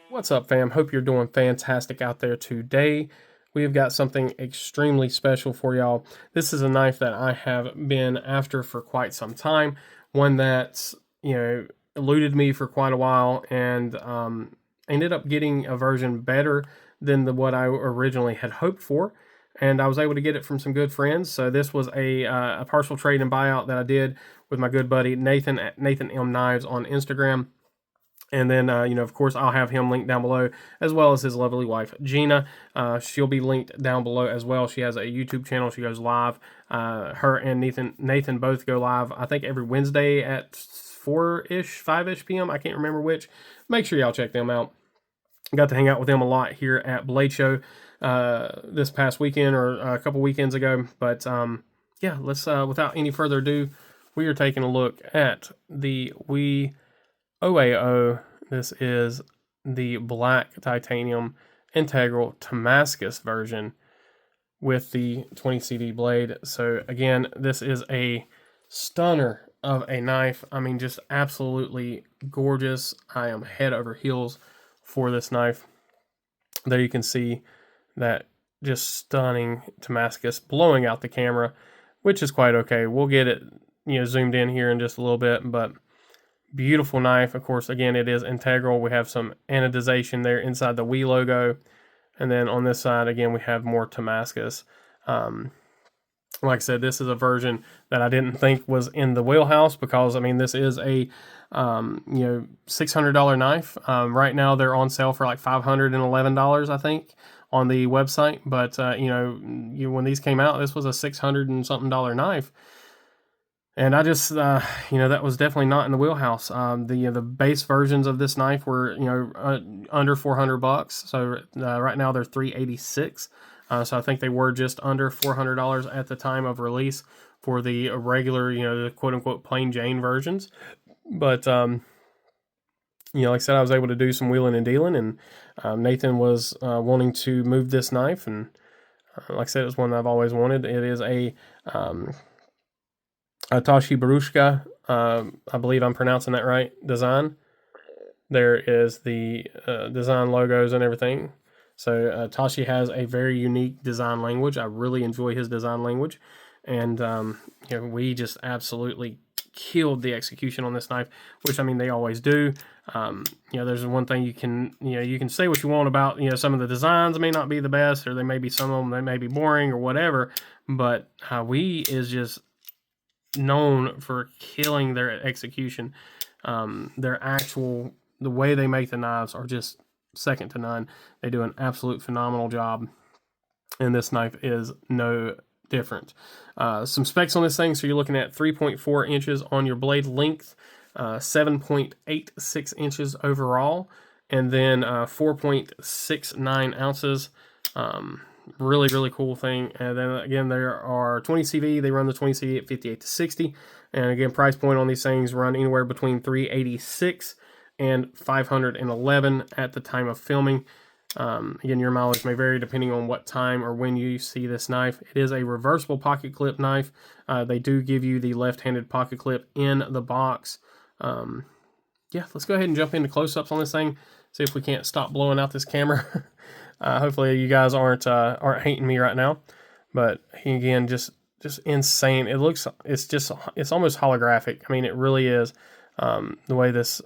What's up, fam? Hope you're doing fantastic out there today. We've got something extremely special for y'all. This is a knife that I have been after for quite some time. One that's, eluded me for quite a while, and ended up getting a version better than what I originally had hoped for. And I was able to get it from some good friends. So this was a partial trade and buyout that I did with my good buddy Nathan at Nathan M Knives on Instagram. And then, of course, I'll have him linked down below, as well as his lovely wife, Gina. She'll be linked down below as well. She has a YouTube channel. She goes live. Her and Nathan both go live, I think, every Wednesday at 4-ish, 5-ish p.m. I can't remember which. Make sure y'all check them out. Got to hang out with them a lot here at Blade Show this past weekend or a couple weekends ago. But, yeah, let's, without any further ado, we are taking a look at the OAO. This is the black titanium integral Damascus version with the 20 CD blade. So again, this is a stunner of a knife. I mean, just absolutely gorgeous. I am head over heels for this knife. There you can see that just stunning Damascus blowing out the camera, which is quite okay. We'll get it, zoomed in here in just a little bit, but beautiful knife. Of course, again, it is integral. We have some anodization there inside the WE logo. And then on this side, again, we have more Damascus. Like I said, this is a version that I didn't think was in the wheelhouse because, I mean, this is a, $600 knife. Right now, they're on sale for like $511, I think, on the website. But, when these came out, this was a $600 and something knife. And I just, that was definitely not in the wheelhouse. The base versions of this knife were, under $400. So right now they're $386. So I think they were just under $400 at the time of release for the regular, the quote unquote plain Jane versions. But like I said, I was able to do some wheeling and dealing, and Nathan was wanting to move this knife, and like I said, it's one that I've always wanted. It is a Tashi Barushka, I believe I'm pronouncing that right, design. There is the design logos and everything. So Tashi has a very unique design language. I really enjoy his design language. And, we just absolutely killed the execution on this knife, which, I mean, they always do. There's one thing you can say what you want about, some of the designs may not be the best, or they may be some of them, they may be boring or whatever. But WE is just known for killing their execution. The way they make the knives are just second to none. They do an absolute phenomenal job, and this knife is no different. Some specs on this thing. So you're looking at 3.4 inches on your blade length, 7.86 inches overall, and then 4.69 ounces. Really, really cool thing. And then again, there are 20 CV. They run the 20 CV at 58 to 60. And again, price point on these things run anywhere between 386 and 511 at the time of filming. Again, your mileage may vary depending on what time or when you see this knife. It is a reversible pocket clip knife. They do give you the left-handed pocket clip in the box. Yeah, let's go ahead and jump into close-ups on this thing. See if we can't stop blowing out this camera. Hopefully you guys aren't hating me right now. But again, just insane. It's almost holographic. I mean, it really is. The way this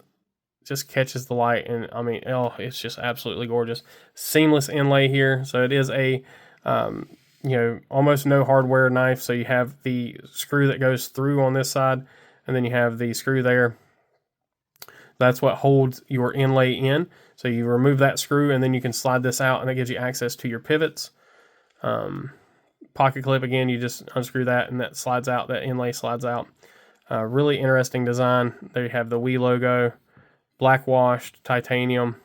just catches the light, and I mean, it's just absolutely gorgeous. Seamless inlay here. So it is a almost no hardware knife. So you have the screw that goes through on this side, and then you have the screw there. That's what holds your inlay in. So you remove that screw, and then you can slide this out, and that gives you access to your pivots. Pocket clip, again, you just unscrew that, and that slides out. That inlay slides out. Really interesting design. There you have the WE logo, black washed titanium.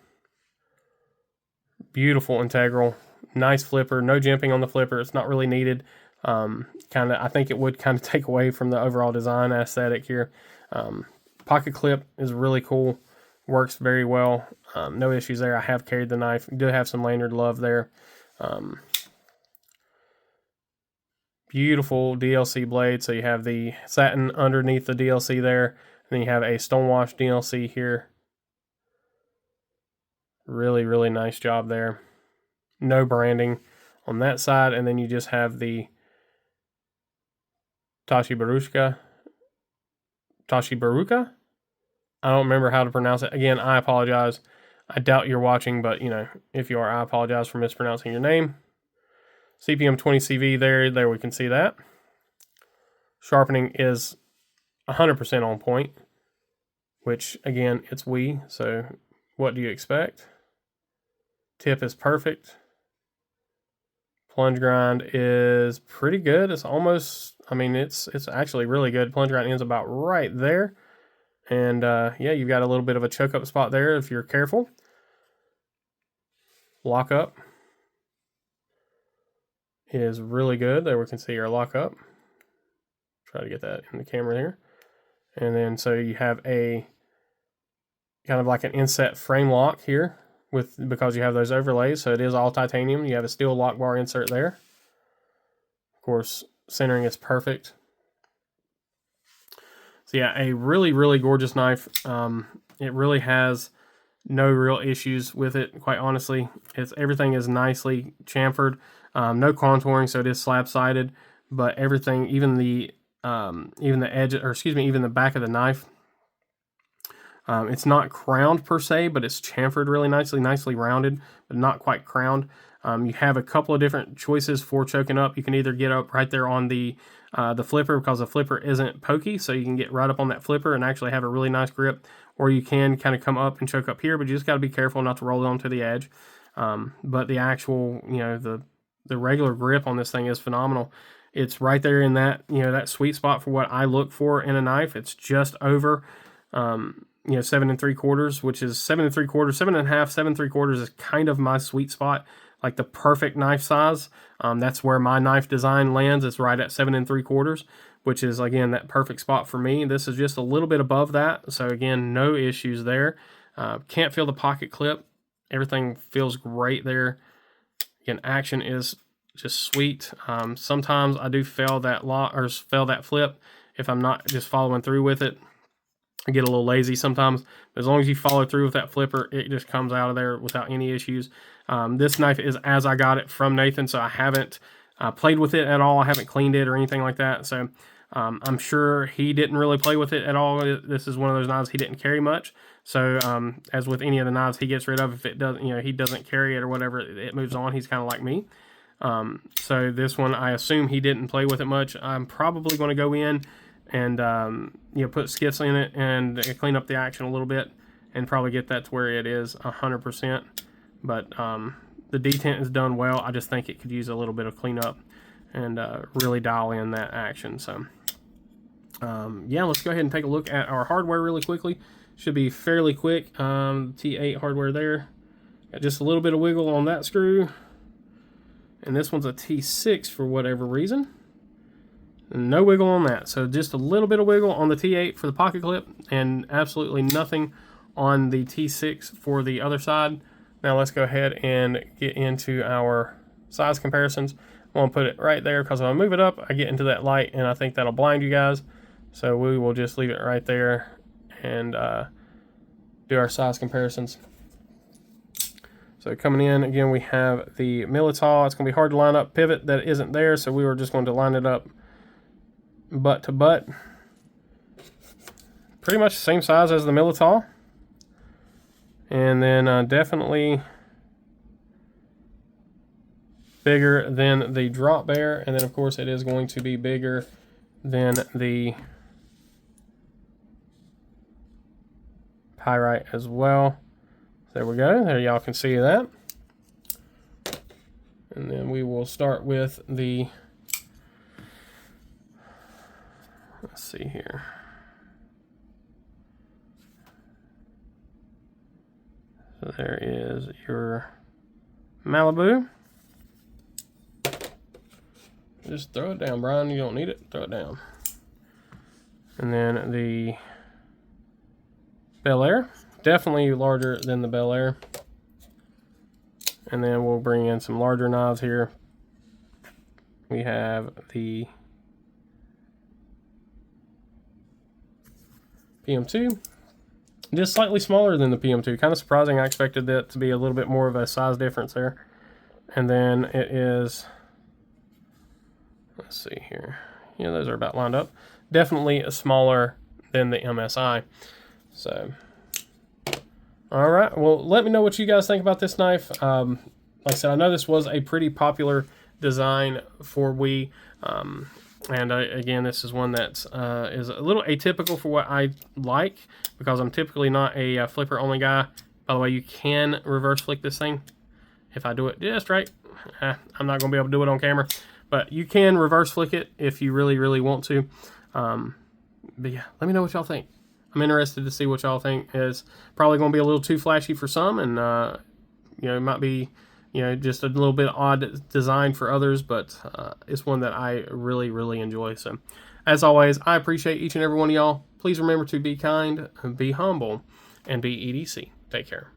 Beautiful integral. Nice flipper. No jimping on the flipper. It's not really needed. I think it would kind of take away from the overall design aesthetic here. Pocket clip is really cool. Works very well. No issues there. I have carried the knife. Do have some lanyard love there. Beautiful DLC blade. So you have the satin underneath the DLC there. And then you have a stonewash DLC here. Really, really nice job there. No branding on that side, and then you just have the Tashibaruka. I don't remember how to pronounce it. Again, I apologize. I doubt you're watching, but you know, if you are, I apologize for mispronouncing your name. CPM 20 CV there we can see that. Sharpening is 100% on point, which again, it's WE, so what do you expect? Tip is perfect. Plunge grind is pretty good. It's almost, I mean, it's actually really good. Plunge grind ends about right there. And yeah, you've got a little bit of a choke up spot there if you're careful. Lock up is really good. There we can see our lock up. Try to get that in the camera here. And then so you have a kind of like an inset frame lock here because you have those overlays. So it is all titanium. You have a steel lock bar insert there. Of course, centering is perfect. So yeah, a really, really gorgeous knife. It really has no real issues with it, quite honestly. Everything is nicely chamfered. No contouring, so it is slab-sided, but everything, even the edge, or excuse me, even the back of the knife, it's not crowned per se, but it's chamfered really nicely rounded, but not quite crowned. You have a couple of different choices for choking up. You can either get up right there on the flipper, because the flipper isn't pokey, so you can get right up on that flipper and actually have a really nice grip, or you can kind of come up and choke up here, but you just got to be careful not to roll it onto the edge. But the actual, you know, the regular grip on this thing is phenomenal. It's right there in that, you know, that sweet spot for what I look for in a knife. It's just over, you know, 7 3/4, which is 7 3/4, 7.5, 7 3/4 is kind of my sweet spot, like the perfect knife size. That's where my knife design lands. It's right at 7 3/4, which is again that perfect spot for me. This is just a little bit above that, so again, no issues there. Can't feel the pocket clip. Everything feels great there. Again, action is just sweet. Sometimes I do fail that lock or fail that flip if I'm not just following through with it. I get a little lazy sometimes, but as long as you follow through with that flipper, it just comes out of there without any issues. This knife is as I got it from Nathan, so I haven't played with it at all. I haven't cleaned it or anything like that, so I'm sure he didn't really play with it at all. This is one of those knives he didn't carry much, so as with any of the knives he gets rid of, if it doesn't, you know, he doesn't carry it or whatever, it moves on. He's kind of like me. So this one, I assume he didn't play with it much. I'm probably going to go in and you know, put skits in it and clean up the action a little bit and probably get that to where it is 100%. But the detent is done well. I just think it could use a little bit of cleanup and really dial in that action. So yeah, let's go ahead and take a look at our hardware really quickly. Should be fairly quick. T8 hardware there. Got just a little bit of wiggle on that screw. And this one's a T6 for whatever reason. No wiggle on that, so just a little bit of wiggle on the T8 for the pocket clip and absolutely nothing on the T6 for the other side. Now let's go ahead and get into our size comparisons. I'm going to put it right there because if I move it up, I get into that light and I think that'll blind you guys. So we will just leave it right there and do our size comparisons. So coming in, again, we have the Militao. It's going to be hard to line up pivot that isn't there, so we were just going to line it up butt to butt. Pretty much the same size as the Militao. And then definitely bigger than the Drop Bear. And then, of course, it is going to be bigger than the Pyrite as well. There we go. There y'all can see that. And then we will start with the, let's see here. So there is your Malibu. Just throw it down, Brian. You don't need it. Throw it down. And then the Bel Air. Definitely larger than the Bel Air. And then we'll bring in some larger knives here. We have the PM2. It is slightly smaller than the PM2. Kind of surprising. I expected that to be a little bit more of a size difference there. And then it is, let's see here. Yeah, those are about lined up. Definitely smaller than the MSI. So, all right. Well, let me know what you guys think about this knife. Like I said, I know this was a pretty popular design for Wii. And again, this is one that is a little atypical for what I like, because I'm typically not a flipper only guy. By the way, you can reverse flick this thing if I do it just right. I'm not going to be able to do it on camera, but you can reverse flick it if you really, really want to. But yeah, let me know what y'all think. I'm interested to see what y'all think. It's probably going to be a little too flashy for some, and you know, it might be, you know, just a little bit odd design for others, but it's one that I really, really enjoy. So, as always, I appreciate each and every one of y'all. Please remember to be kind, be humble, and be EDC. Take care.